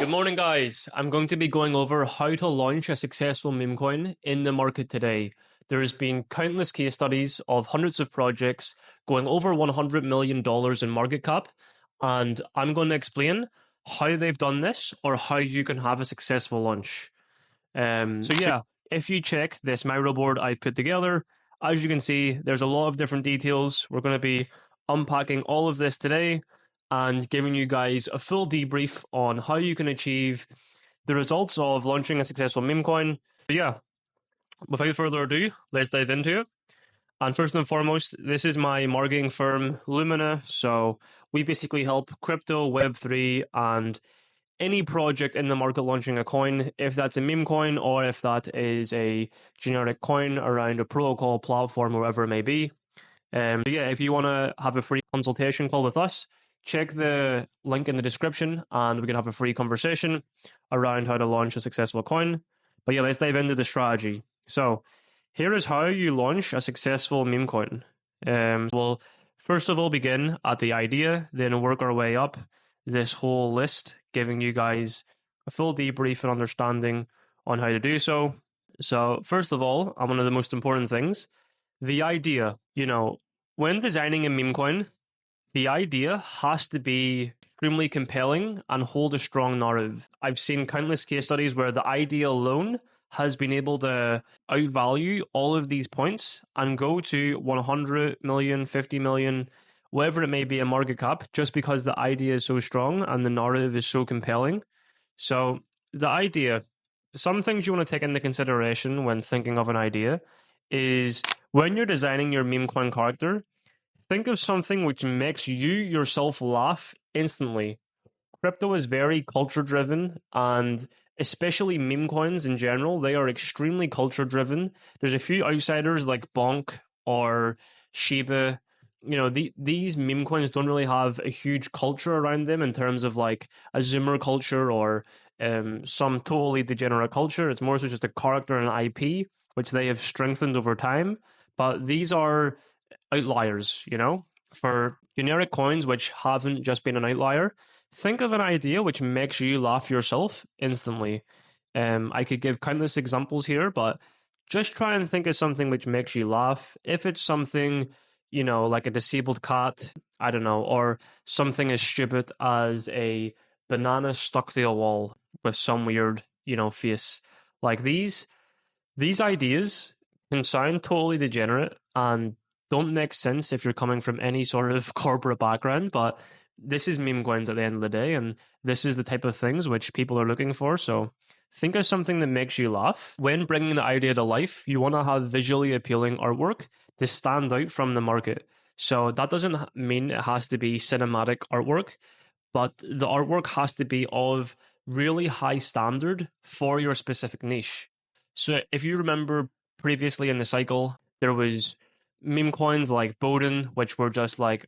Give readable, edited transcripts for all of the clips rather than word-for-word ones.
Good morning, guys. I'm going to be going over how to launch a successful meme coin in the market today. There's been countless case studies of hundreds of projects going over $100 million in market cap, and I'm going to explain how they've done this or how you can have a successful launch. If you check this Miro board I've put together, as you can see, there's a lot of different details. We're going to be unpacking all of this today and giving you guys a full debrief on how you can achieve the results of launching a successful meme coin. Without further ado, let's dive into it. And first and foremost, this is my marketing firm, Lumina. So we basically help crypto, Web3, and any project in the market launching a coin, if that's a meme coin or if that is a generic coin around a protocol platform, wherever it may be. If you want to have a free consultation call with us, check the link in the description and we can have a free conversation around how to launch a successful coin. But yeah, let's dive into the strategy. So here is how you launch a successful meme coin. We'll first of all begin at the idea, then work our way up this whole list, giving you guys a full debrief and understanding on how to do so. So first of all, and one of the most important things, the idea. When designing a meme coin, the idea has to be extremely compelling and hold a strong narrative. I've seen countless case studies where the idea alone has been able to outvalue all of these points and go to 100 million, 50 million, whatever it may be in market cap, just because the idea is so strong and the narrative is so compelling. So the idea, some things you want to take into consideration when thinking of an idea is when you're designing your meme coin character, think of something which makes you yourself laugh instantly. Crypto is very culture driven, and especially meme coins in general, they are extremely culture driven. There's a few outsiders like Bonk or Shiba. These meme coins don't really have a huge culture around them in terms of like a Zoomer culture or some totally degenerate culture. It's more so just a character and an IP, which they have strengthened over time. But these are outliers, for generic coins which haven't just been an outlier. Think of an idea which makes you laugh yourself instantly. I could give countless examples here, but just try and think of something which makes you laugh. If it's something, like a disabled cat, I don't know, or something as stupid as a banana stuck to a wall with some weird, face. Like these ideas can sound totally degenerate and don't make sense if you're coming from any sort of corporate background, but this is meme coins at the end of the day, and this is the type of things which people are looking for. So think of something that makes you laugh. When bringing the idea to life, you want to have visually appealing artwork to stand out from the market. So that doesn't mean it has to be cinematic artwork, but the artwork has to be of really high standard for your specific niche. So if you remember previously in the cycle, there was meme coins like Bowden, which were just like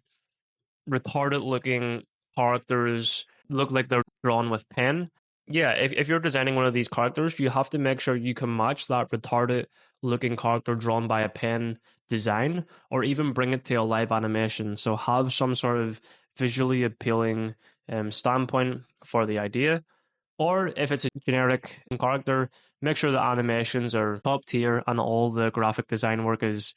retarded looking characters, look like they're drawn with pen. Yeah, if you're designing one of these characters, you have to make sure you can match that retarded looking character drawn by a pen design, or even bring it to a live animation. So have some sort of visually appealing standpoint for the idea. Or if it's a generic character, make sure the animations are top tier and all the graphic design work is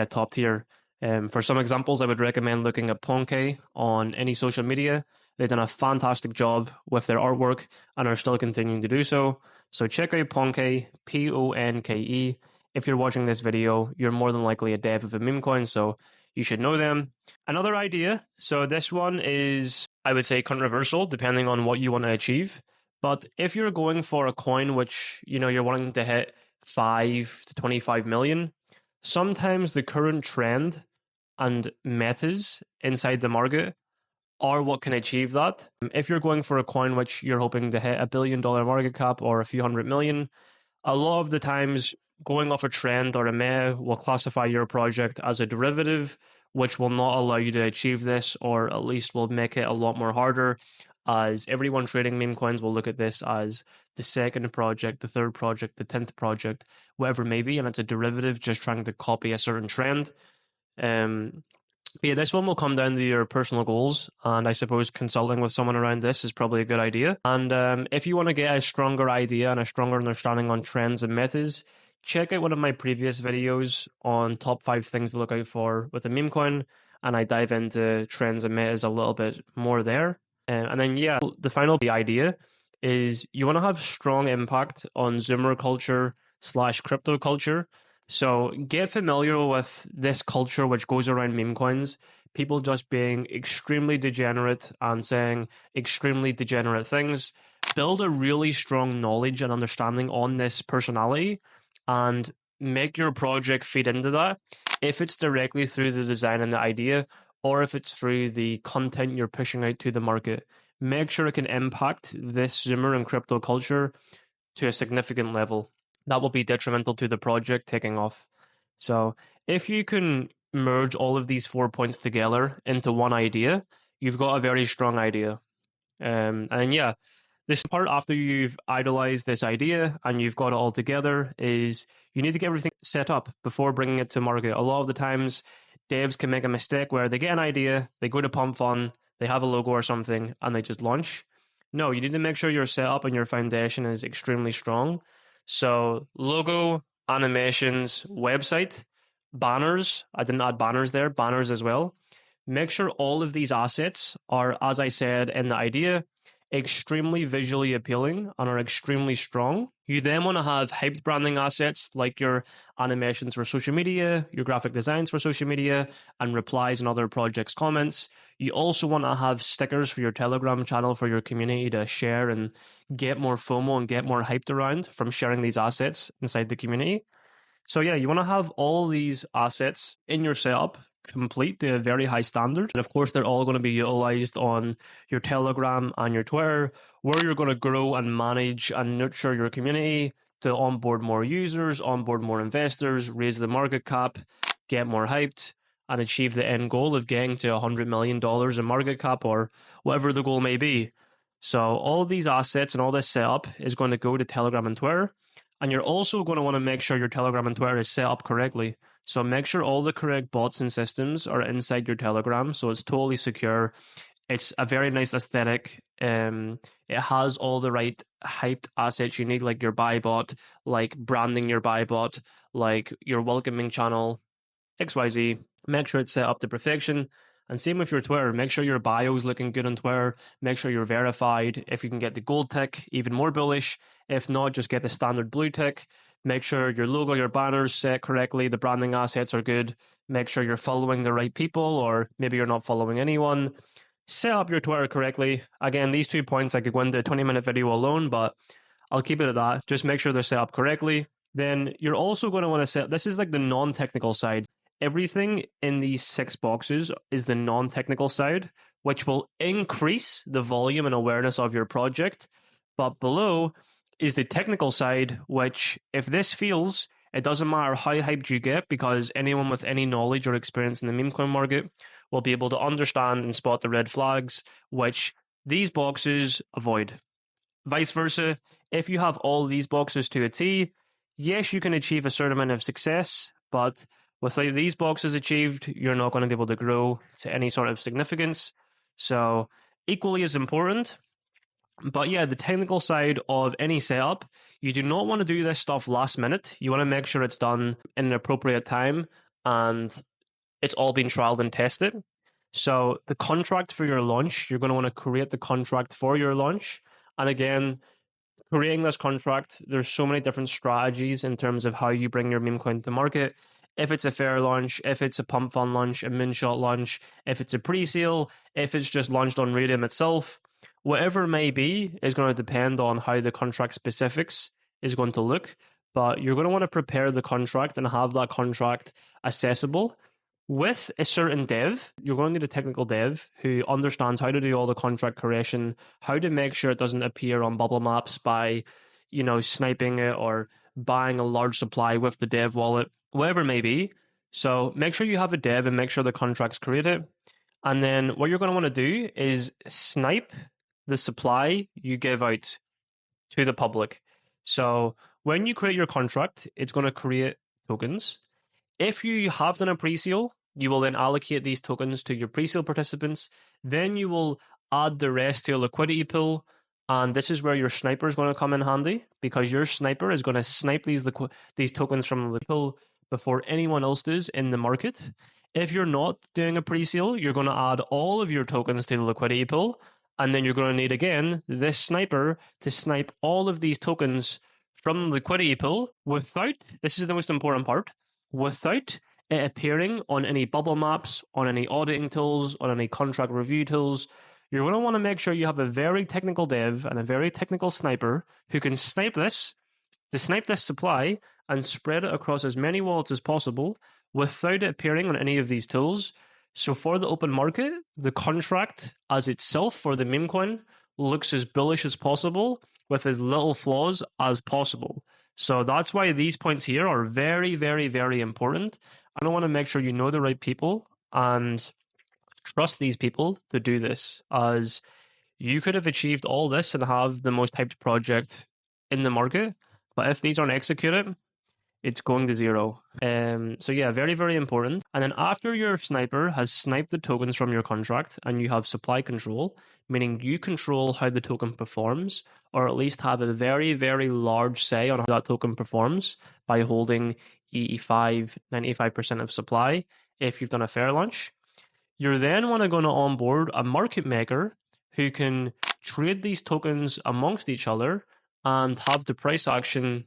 top tier. For some examples, I would recommend looking at Ponke on any social media. They've done a fantastic job with their artwork and are still continuing to do so. So check out Ponke, Ponke. If you're watching this video, you're more than likely a dev of a meme coin, so you should know them. Another idea, so this one is, I would say, controversial depending on what you want to achieve. But if you're going for a coin which, you're wanting to hit 5 to 25 million, sometimes the current trend and metas inside the market are what can achieve that. If you're going for a coin which you're hoping to hit $1 billion market cap or a few hundred million, a lot of the times going off a trend or a meta will classify your project as a derivative, which will not allow you to achieve this, or at least will make it a lot more harder, as everyone trading meme coins will look at this as the second project, the third project, the 10th project, whatever it may be, and it's a derivative just trying to copy a certain trend. But yeah, this one will come down to your personal goals, and I suppose consulting with someone around this is probably a good idea. And if you want to get a stronger idea and a stronger understanding on trends and methods, check out one of my previous videos on top 5 things to look out for with a meme coin, and I dive into trends and metas a little bit more there. And then, yeah, the final idea is you want to have strong impact on Zoomer culture / crypto culture. So get familiar with this culture which goes around meme coins. People just being extremely degenerate and saying extremely degenerate things. Build a really strong knowledge and understanding on this personality and make your project feed into that. If it's directly through the design and the idea, or if it's through the content you're pushing out to the market, make sure it can impact this Zoomer and crypto culture to a significant level. That will be detrimental to the project taking off. So if you can merge all of these 4 points together into one idea, you've got a very strong idea. And yeah, this part after you've idolized this idea and you've got it all together is you need to get everything set up before bringing it to market. A lot of the times, devs can make a mistake where they get an idea, they go to Pump Fun, they have a logo or something, and they just launch. No, you need to make sure your setup and your foundation is extremely strong. So, logo, animations, website, banners. I didn't add banners there, banners as well. Make sure all of these assets are, as I said in the idea, extremely visually appealing and are extremely strong. You then want to have hyped branding assets like your animations for social media, your graphic designs for social media, and replies and other projects' comments. You also want to have stickers for your Telegram channel for your community to share and get more FOMO and get more hyped around from sharing these assets inside the community. So yeah, you want to have all these assets in your setup complete to a very high standard. And of course, they're all going to be utilized on your Telegram and your Twitter, where you're going to grow and manage and nurture your community to onboard more users, onboard more investors, raise the market cap, get more hyped, and achieve the end goal of getting to $100 million in market cap or whatever the goal may be. So all of these assets and all this setup is going to go to Telegram and Twitter. And you're also going to want to make sure your Telegram and Twitter is set up correctly. So make sure all the correct bots and systems are inside your Telegram, so it's totally secure. It's a very nice aesthetic. It has all the right hyped assets you need, like your buy bot, like branding your buy bot, like your welcoming channel, XYZ. Make sure it's set up to perfection. And same with your Twitter. Make sure your bio is looking good on Twitter. Make sure you're verified. If you can get the gold tick, even more bullish. If not, just get the standard blue tick. Make sure your logo, your banners set correctly. The branding assets are good. Make sure you're following the right people, or maybe you're not following anyone. Set up your Twitter correctly. Again, these 2 points, I could go into a 20-minute video alone, but I'll keep it at that. Just make sure they're set up correctly. Then you're also going to want to set, this is like the non-technical side. Everything in these 6 boxes is the non-technical side, which will increase the volume and awareness of your project. But below is the technical side, which if this fails, it doesn't matter how hyped you get, because anyone with any knowledge or experience in the meme coin market will be able to understand and spot the red flags, which these boxes avoid. Vice versa, if you have all these boxes to a T, yes, you can achieve a certain amount of success, but without these boxes achieved, you're not going to be able to grow to any sort of significance. So equally as important. But yeah, the technical side of any setup, you do not want to do this stuff last minute. You want to make sure it's done in an appropriate time and it's all been trialed and tested. So the contract for your launch, you're going to want to create the contract for your launch. And again, creating this contract, there's so many different strategies in terms of how you bring your meme coin to market. If it's a fair launch, if it's a pump fund launch, a moonshot launch, if it's a pre-sale, if it's just launched on Radium itself, whatever it may be is going to depend on how the contract specifics is going to look. But you're going to want to prepare the contract and have that contract accessible. With a certain dev, you're going to need a technical dev who understands how to do all the contract creation, how to make sure it doesn't appear on bubble maps by, sniping it or buying a large supply with the dev wallet, whatever it may be. So make sure you have a dev and make sure the contract's created. And then what you're going to want to do is snipe the supply you give out to the public. So when you create your contract, it's going to create tokens. If you have done a pre-sale, You will then allocate these tokens to your pre-sale participants. Then you will add the rest to a liquidity pool. And this is where your sniper is going to come in handy, because your sniper is going to snipe these tokens from the pool before anyone else does in the market. If you're not doing a pre-sale, you're going to add all of your tokens to the liquidity pool, and then you're going to need, again, this sniper to snipe all of these tokens from the liquidity pool without, this is the most important part, without it appearing on any bubble maps, on any auditing tools, on any contract review tools. You're going to want to make sure you have a very technical dev and a very technical sniper who can snipe this supply and spread it across as many wallets as possible without it appearing on any of these tools. So for the open market, the contract as itself for the meme coin looks as bullish as possible with as little flaws as possible. So that's why these points here are very, very, very important. I want to make sure you know the right people and trust these people to do this, as you could have achieved all this and have the most hyped project in the market, but if these aren't executed, it's going to zero. So yeah, very, very important. And then after your sniper has sniped the tokens from your contract and you have supply control, meaning you control how the token performs, or at least have a very, very large say on how that token performs by holding 95% of supply if you've done a fair launch. You're then going to onboard a market maker who can trade these tokens amongst each other and have the price action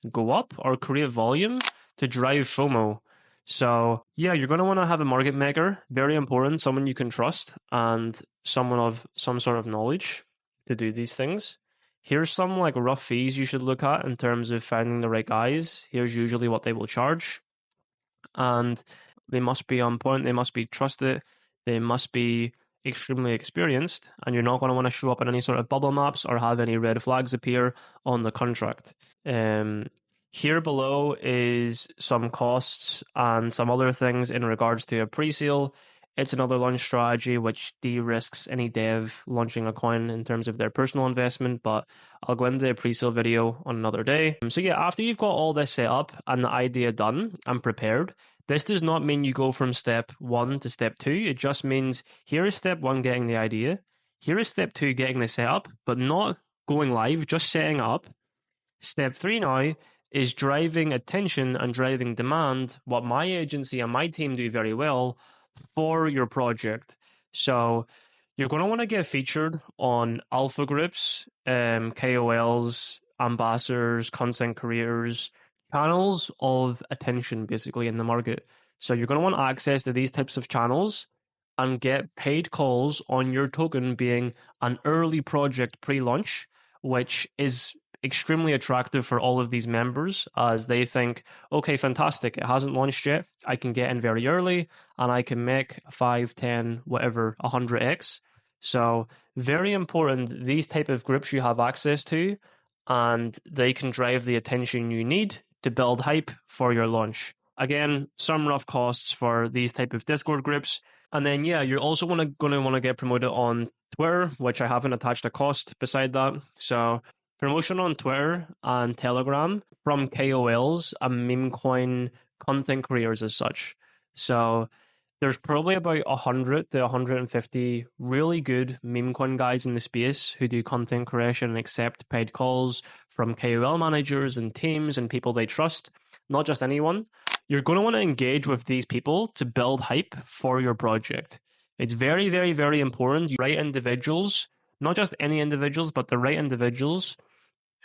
go up or create volume to drive FOMO. So yeah, you're going to want to have a market maker, very important, someone you can trust and someone of some sort of knowledge to do these things. Here's some like rough fees you should look at in terms of finding the right guys. Here's usually what they will charge. And they must be on point, they must be trusted, they must be extremely experienced, and you're not going to want to show up in any sort of bubble maps or have any red flags appear on the contract. Here below is some costs and some other things in regards to a pre-sale. It's another launch strategy which de-risks any dev launching a coin in terms of their personal investment, but I'll go into the pre-sale video on another day. So yeah, after you've got all this set up and the idea done and prepared, this does not mean you go from step 1 to step 2. It just means here is step 1, getting the idea. Here is step 2, getting the setup, but not going live, just setting up. Step 3 now is driving attention and driving demand, what my agency and my team do very well, for your project. So you're going to want to get featured on alpha groups, KOLs, ambassadors, content creators, channels of attention basically in the market. So you're going to want access to these types of channels and get paid calls on your token being an early project pre-launch, which is extremely attractive for all of these members, as they think, okay, fantastic, it hasn't launched yet, I can get in very early and I can make 5, 10, whatever, 100x. So very important, these type of groups you have access to, and they can drive the attention you need to build hype for your launch. Again, some rough costs for these type of Discord groups. And then, yeah, you're also going to want to get promoted on Twitter, which I haven't attached a cost beside that. So promotion on Twitter and Telegram from KOLs and meme coin content creators as such. So there's probably about 100 to 150 really good meme coin guys in the space who do content creation and accept paid calls from KOL managers and teams and people they trust, not just anyone. You're going to want to engage with these people to build hype for your project. It's very, very, very important. You right individuals, not just any individuals, but the right individuals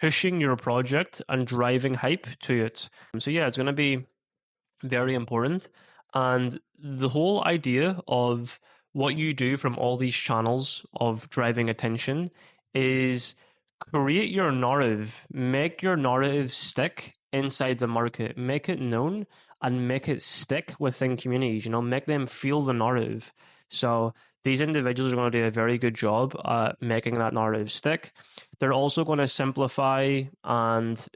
pushing your project and driving hype to it. So yeah, it's going to be very important. And the whole idea of what you do from all these channels of driving attention is create your narrative, make your narrative stick inside the market, make it known and make it stick within communities, make them feel the narrative. So these individuals are going to do a very good job at making that narrative stick. They're also going to simplify and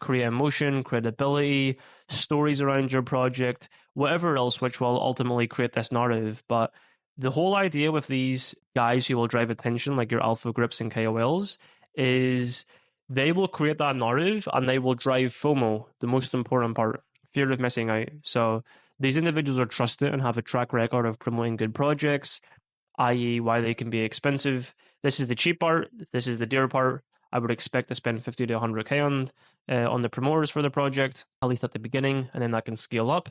create emotion, credibility, stories around your project, whatever else, which will ultimately create this narrative. But the whole idea with these guys who will drive attention, like your alpha groups and KOLs, is they will create that narrative and they will drive FOMO, the most important part, fear of missing out. So These individuals are trusted and have a track record of promoting good projects, i.e. why they can be expensive. This is the cheap part. This is the dear part. I would expect to spend 50 to 100K on the promoters for the project, at least at the beginning, and then that can scale up.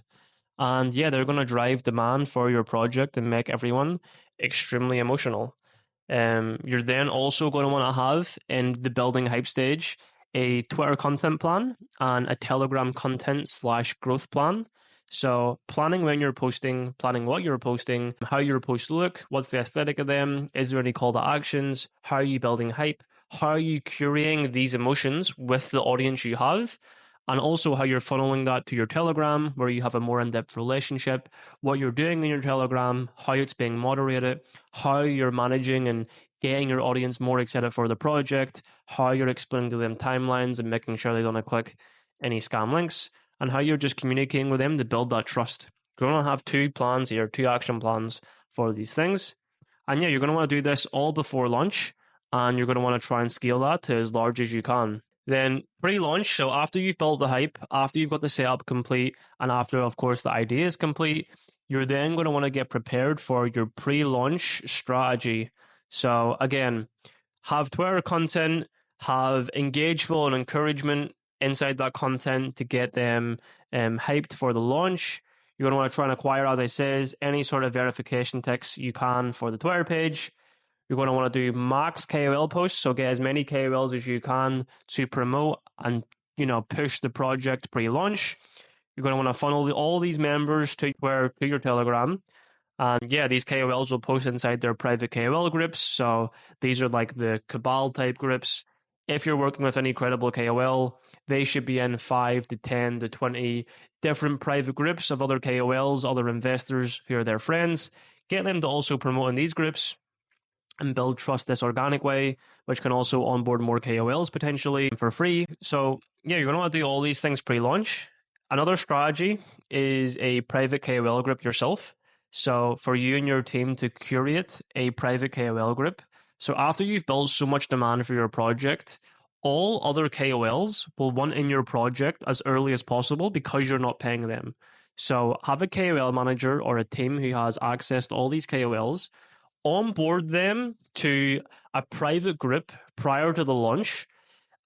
And yeah, they're going to drive demand for your project and make everyone extremely emotional. You're then also going to want to have in the building hype stage a Twitter content plan and a Telegram content / growth plan. So planning when you're posting, planning what you're posting, how your posts look, what's the aesthetic of them, is there any call to actions, how are you building hype, how are you curating these emotions with the audience you have, and also how you're funneling that to your Telegram, where you have a more in-depth relationship, what you're doing in your Telegram, how it's being moderated, how you're managing and getting your audience more excited for the project, how you're explaining to them timelines and making sure they don't click any scam links, and how you're just communicating with them to build that trust. You're going to have 2 plans here, 2 action plans for these things. And yeah, you're going to want to do this all before launch, and you're going to want to try and scale that to as large as you can. Then pre-launch, so after you've built the hype, after you've got the setup complete, and after, of course, the idea is complete, you're then going to want to get prepared for your pre-launch strategy. So again, have Twitter content, have engageful and encouragement inside that content to get them hyped for the launch. You're going to want to try and acquire, as I says, any sort of verification ticks you can for the Twitter page. You're going to want to do max KOL posts, so get as many KOLs as you can to promote and, push the project pre-launch. You're going to want to funnel all these members to your Telegram. And yeah, these KOLs will post inside their private KOL groups. So these are like the cabal type groups. If you're working with any credible KOL, they should be in 5 to 10 to 20 different private groups of other KOLs, other investors who are their friends. Get them to also promote in these groups and build trust this organic way, which can also onboard more KOLs potentially for free. So yeah, you're going to want to do all these things pre-launch. Another strategy is a private KOL group yourself. So for you and your team to curate a private KOL group. So after you've built so much demand for your project, all other KOLs will want in your project as early as possible because you're not paying them. So have a KOL manager or a team who has access to all these KOLs, onboard them to a private group prior to the launch.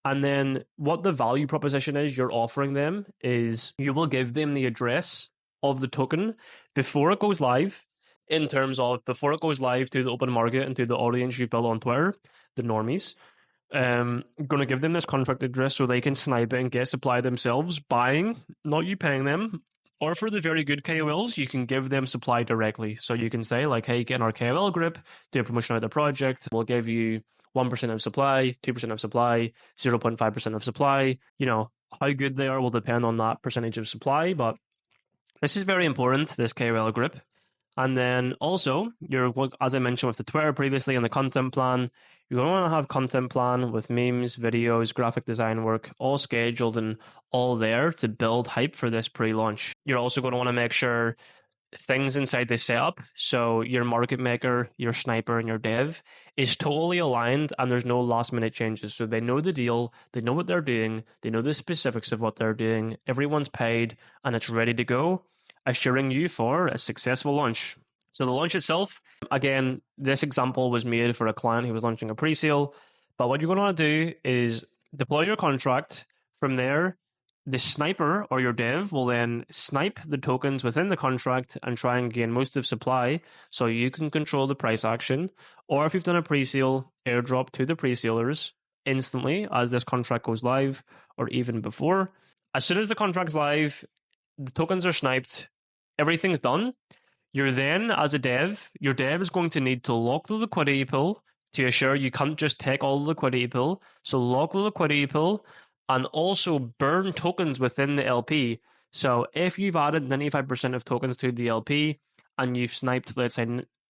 And then what the value proposition is you're offering them is you will give them the address of the token before it goes live, in terms of before it goes live to the open market and to the audience you've built on Twitter, the normies. Going to give them this contract address so they can snipe it and get supply themselves, buying, not you paying them. Or for the very good KOLs, you can give them supply directly. So you can say like, hey, get in our KOL group, do a promotion of the project. We'll give you 1% of supply, 2% of supply, 0.5% of supply. How good they are will depend on that percentage of supply. But this is very important, this KOL group. And then also, as I mentioned with the Twitter previously and the content plan, you're going to want to have content plan with memes, videos, graphic design work, all scheduled and all there to build hype for this pre-launch. You're also going to want to make sure things inside the setup, so your market maker, your sniper, and your dev is totally aligned and there's no last minute changes. So they know the deal, they know what they're doing, they know the specifics of what they're doing, everyone's paid, and it's ready to go, assuring you for a successful launch. So the launch itself, again, this example was made for a client who was launching a pre-sale, but what you're going to want to do is deploy your contract. From there, the sniper or your dev will then snipe the tokens within the contract and try and gain most of supply so you can control the price action. Or if you've done a pre-sale, airdrop to the pre-salers instantly as this contract goes live, or even before. As soon as the contract's live, the tokens are sniped, everything's done. You're then, as a dev, your dev is going to need to lock the liquidity pool to assure you can't just take all the liquidity pool. So lock the liquidity pool and also burn tokens within the LP. So if you've added 95% of tokens to the LP and you've sniped, let's say,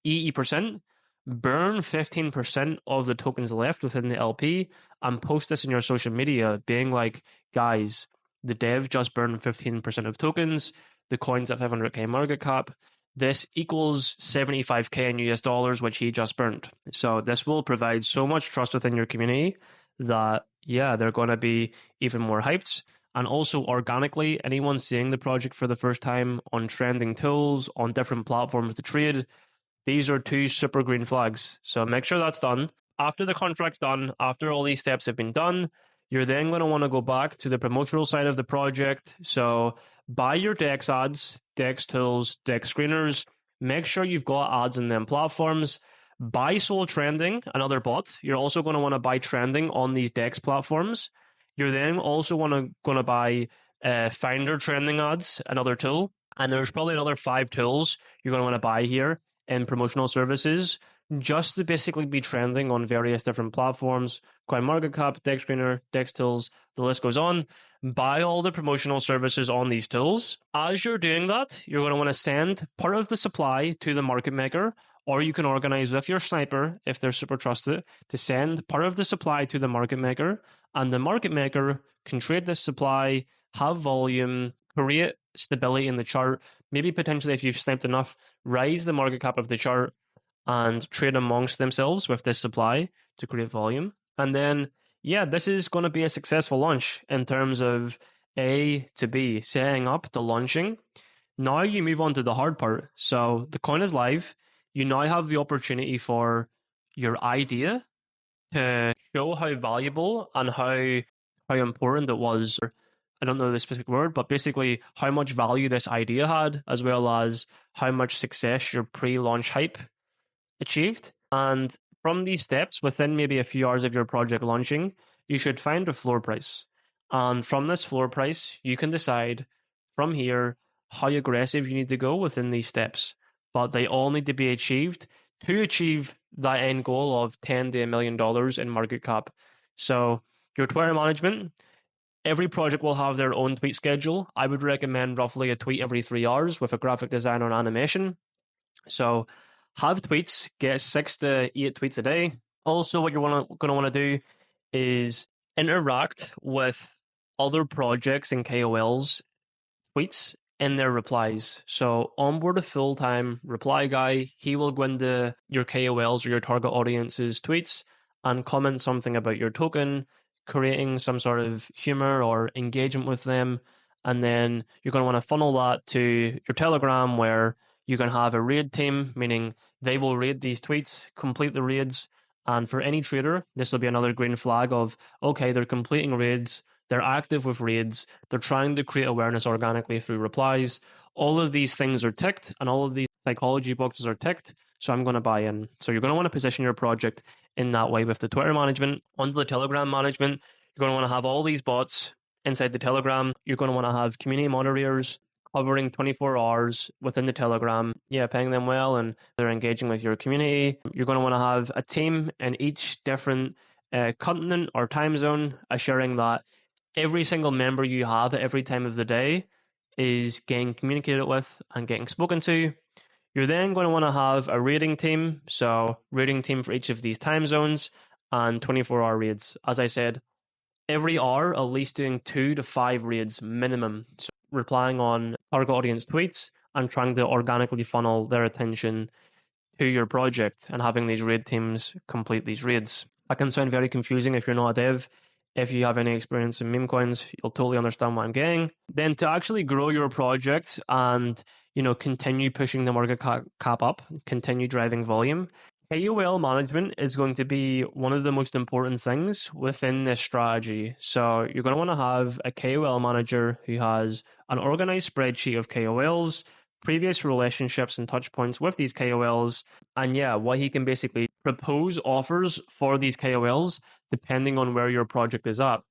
80%, burn 15% of the tokens left within the LP and post this in your social media, being like, guys, the dev just burned 15% of tokens, the coin's at 500K market cap. This equals 75K in US dollars, which he just burnt. So this will provide so much trust within your community that, yeah, they're going to be even more hyped. and also organically, anyone seeing the project for the first time on trending tools, on different platforms to trade, these are two super green flags. So make sure that's done. After the contract's done, after all these steps have been done, you're then going to want to go back to the promotional side of the project. So buy your DEX ads, DEX tools, DEX screeners. Make sure you've got ads in them platforms. Buy Soul Trending, another bot. You're also going to want to buy trending on these DEX platforms. You're then also going to buy Finder trending ads, another tool. And there's probably another 5 tools you're going to want to buy here in promotional services just to basically be trending on various different platforms. Market Cap, DEX Screener, DEX Tools, the list goes on. Buy all the promotional services on these tools. As you're doing that, you're going to want to send part of the supply to the market maker, or you can organize with your sniper, if they're super trusted, to send part of the supply to the market maker, and the market maker can trade this supply, have volume, create stability in the chart, maybe potentially if you've sniped enough, rise the market cap of the chart and trade amongst themselves with this supply to create volume. And then, yeah, this is going to be a successful launch in terms of A to B, setting up to launching. Now you move on to the hard part. So the coin is live. You now have the opportunity for your idea to show how valuable and how important it was. I don't know the specific word, but basically how much value this idea had, as well as how much success your pre-launch hype achieved. And from these steps, within maybe a few hours of your project launching, you should find a floor price. And from this floor price, you can decide from here how aggressive you need to go within these steps. But they all need to be achieved to achieve that end goal of $10 to $1 million in market cap. So your Twitter management, every project will have their own tweet schedule. I would recommend roughly a tweet every 3 hours with a graphic design or animation. So have tweets, get 6 to 8 tweets a day. Also, what you're going to want to do is interact with other projects and KOLs' tweets in their replies. So onboard a full-time reply guy. He will go into your KOLs or your target audience's tweets and comment something about your token, creating some sort of humor or engagement with them. And then you're going to want to funnel that to your Telegram, where you can have a raid team, meaning they will raid these tweets, complete the raids. And for any trader, this will be another green flag of, okay, they're completing raids, they're active with raids, they're trying to create awareness organically through replies. All of these things are ticked, and all of these psychology boxes are ticked. So I'm going to buy in. So you're going to want to position your project in that way with the Twitter management. Onto the Telegram management, you're going to want to have all these bots inside the Telegram. You're going to want to have community moderators covering 24 hours within the Telegram, paying them well, and they're engaging with your community. You're going to want to have a team in each different continent or time zone, assuring that every single member you have at every time of the day is getting communicated with and getting spoken to. You're then going to want to have a rating team, so rating team for each of these time zones, and 24-hour raids. As I said, every hour, at least doing 2 to 5 raids minimum. So replying on target audience tweets and trying to organically funnel their attention to your project and having these raid teams complete these raids. That can sound very confusing if you're not a dev. If you have any experience in meme coins, you'll totally understand what I'm getting. Then to actually grow your project and continue pushing the market cap up, continue driving volume, KOL management is going to be one of the most important things within this strategy. So you're going to want to have a KOL manager who has an organized spreadsheet of KOLs, previous relationships and touch points with these KOLs, and what he can basically propose offers for these KOLs depending on where your project is at.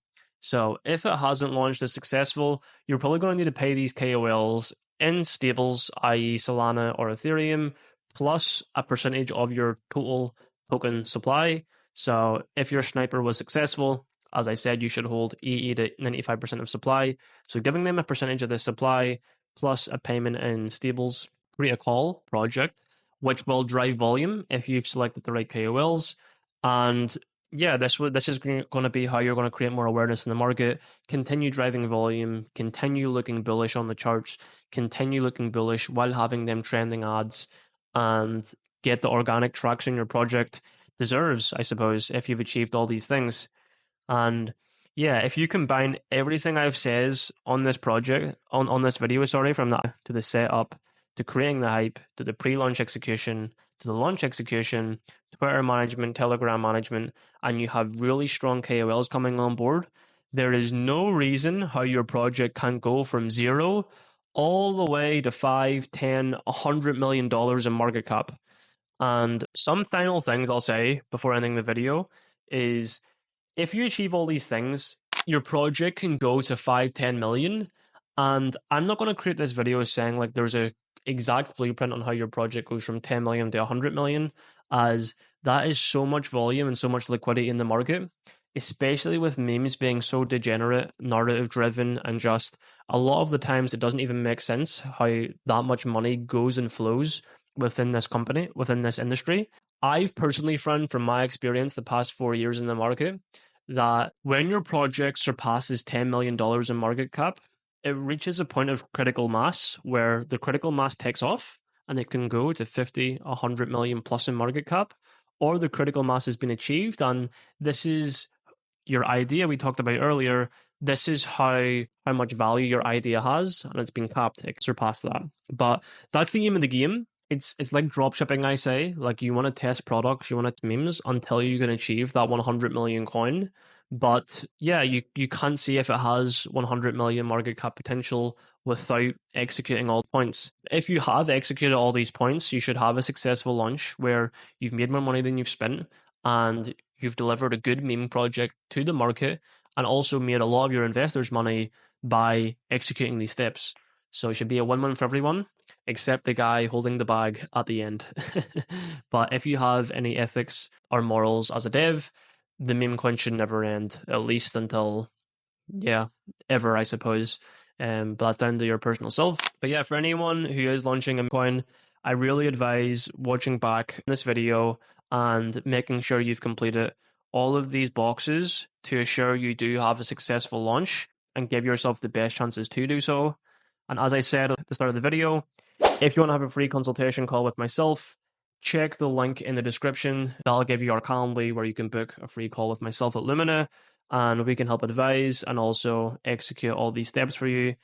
So if it hasn't launched as successful, you're probably going to need to pay these KOLs in stables, i.e. Solana or Ethereum, plus a percentage of your total token supply. So if your sniper was successful, as I said, you should hold 80 to 95% of supply. So giving them a percentage of the supply plus a payment in stables, create a call project, which will drive volume if you've selected the right KOLs. And this is going to be how you're going to create more awareness in the market, continue driving volume, continue looking bullish on the charts, continue looking bullish while having them trending ads, and get the organic traction your project deserves, I suppose, if you've achieved all these things. And Yeah, if you combine everything I've says on this project, on this video, sorry, from that to the setup, to creating the hype, to the pre-launch execution, to the launch execution, Twitter management, Telegram management, and you have really strong KOLs coming on board, there is no reason how your project can't go from zero all the way to 5, 10, $100 million in market cap. And some final things I'll say before ending the video is if you achieve all these things, your project can go to 5, 10 million. And I'm not going to create this video saying like there's a exact blueprint on how your project goes from 10 million to 100 million, as that is so much volume and so much liquidity in the market, especially with memes being so degenerate, narrative driven, and just a lot of the times it doesn't even make sense how that much money goes and flows within this company, within this industry. I've personally found from my experience the past 4 years in the market that when your project surpasses $10 million in market cap, it reaches a point of critical mass where the critical mass takes off and it can go to 50, 100 million plus in market cap, or the critical mass has been achieved. And this is your idea we talked about earlier. This is how much value your idea has, and it's been capped. It can surpass that. But that's the aim of the game. It's like drop shipping, I say. Like you want to test products, you want to test memes until you can achieve that 100 million coin. But yeah, you can't see if it has 100 million market cap potential without executing all points. If you have executed all these points, you should have a successful launch where you've made more money than you've spent and you've delivered a good meme project to the market and also made a lot of your investors money by executing these steps. So it should be a win-win for everyone, except the guy holding the bag at the end. But if you have any ethics or morals as a dev, the meme coin should never end, at least until, yeah, ever, I suppose. But that's down to your personal self. But yeah, for anyone who is launching a meme coin, I really advise watching back this video and making sure you've completed all of these boxes to assure you do have a successful launch and give yourself the best chances to do so. And as I said at the start of the video, if you want to have a free consultation call with myself, check the link in the description. That'll give you our Calendly where you can book a free call with myself at Lumina, and we can help advise and also execute all these steps for you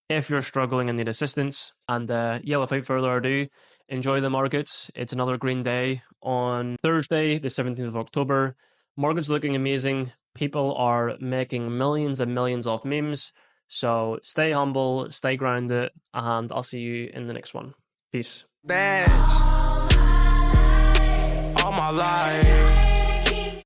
if you're struggling and need assistance. And yeah, without further ado, enjoy the markets. It's another green day on Thursday, the 17th of October. Market's looking amazing. People are making millions and millions of memes. So stay humble, stay grounded, and I'll see you in the next one. Peace. All my life.